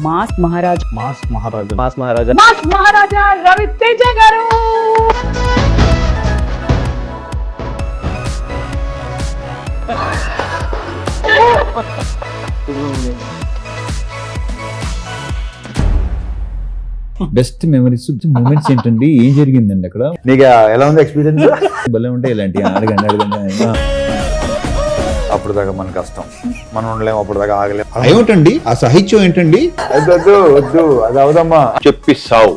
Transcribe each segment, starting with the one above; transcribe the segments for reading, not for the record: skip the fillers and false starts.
Mass Maharaj Raviteja గారు. Best memories moments ఏంటండి? ఏం జరిగిందండి అక్కడ? నీకు ఎలా ఉంది ఎక్స్పీరియన్స్? భలే ఉంటాయి ఇలాంటి అడగండి. అప్పుడు దాకా మన కష్టం, మనం ఉండలేము, అప్పుడు దాకా ఆగలేము. ఏమిటండి ఆ సాహిత్యం ఏంటండి? వద్దు వద్దు, అది అవదమ్మా, చెప్పిస్తావు.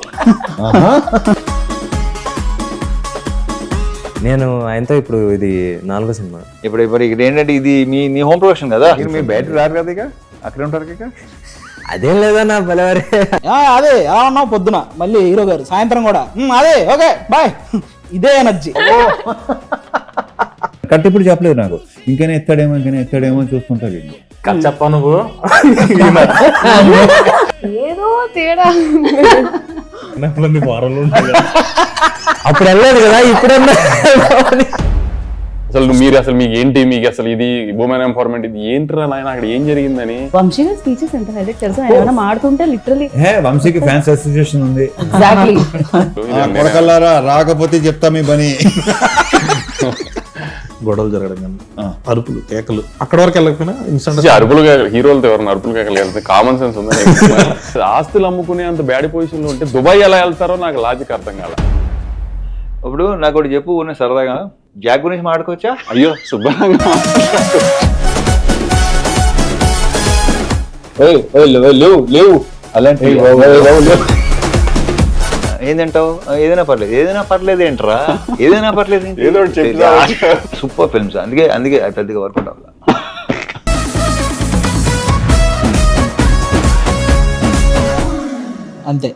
నేను ఆయనతో ఇప్పుడు ఇది 4వ సినిమా. ఇప్పుడు ఇది ఏంటంటే ఇది నీ హోమ్ ప్రొడక్షన్ కదా, మీ బయట రారు కదా, ఇక అక్కడే ఉంటారు ఇక. అదేం లేదన్నా బలవారే. అదే ఎలా ఉన్నావు పొద్దున, మళ్ళీ హీరో గారు సాయంత్రం కూడా అదే ఓకే బాయ్, ఇదే ఎనర్జీ. కట్టెప్పుడు చెప్పలేదు నాకు, ఇంకనే ఎత్తాడేమో అని చూస్తుంటాడు. చెప్పా నువ్వు ఏదో తేడా. అప్పుడు వెళ్ళలేదు కదా, ఇప్పుడన్నా. అసలు మీకు ఏంటి, మీకు అసలు ఇది ఉమెన్ ఎంపవర్మెంట్ ఇది ఏంటిరా నాయన, అక్కడ ఏం జరిగిందని? వంశీ గారి స్పీచెస్ ఎంత హైలైట్ తెలుసు. ఆయన ఏమైనా మాడుతుంటే లిటరలీ వంశీకి ఫ్యాన్స్ అసోసియేషన్ ఉంది. ఎగ్జాక్ట్లీ. కొడకల్లారా రాకపోతే చెప్తా మీ పని. గొడవలు జరగడం కానీ, అరుపులు కేకలు, అక్కడ వరకు వెళ్ళకపోయినా ఇన్స్టెంట్ అరుపులు హీరోలతో ఎవరైనా అరుపులు కేకలు కామన్ సెన్స్ ఉంది. ఆస్తులు అమ్ముకునే అంత బ్యాడ్ పొజిషన్ లో ఉంటే దుబాయ్ ఎలా వెళ్తారో నాకు లాజిక్ అర్థం కాల. ఇప్పుడు నాకు ఒకటి చెప్పు, ఉన్న సరదాగా జాక్ గురించి మాట్లాడుకోవచ్చా? అయ్యో శుభ్రంగా లేవు అలాంటి ఏంటంటావు? ఏదైనా పర్లేదు ఏంట్రా, ఏదైనా పర్లేదు ఏదో ఒకటి చెప్తా. సూపర్ ఫిల్మ్స్, అందుకే పెద్దగా వర్కౌట్ అవ్వాలి. అంతే.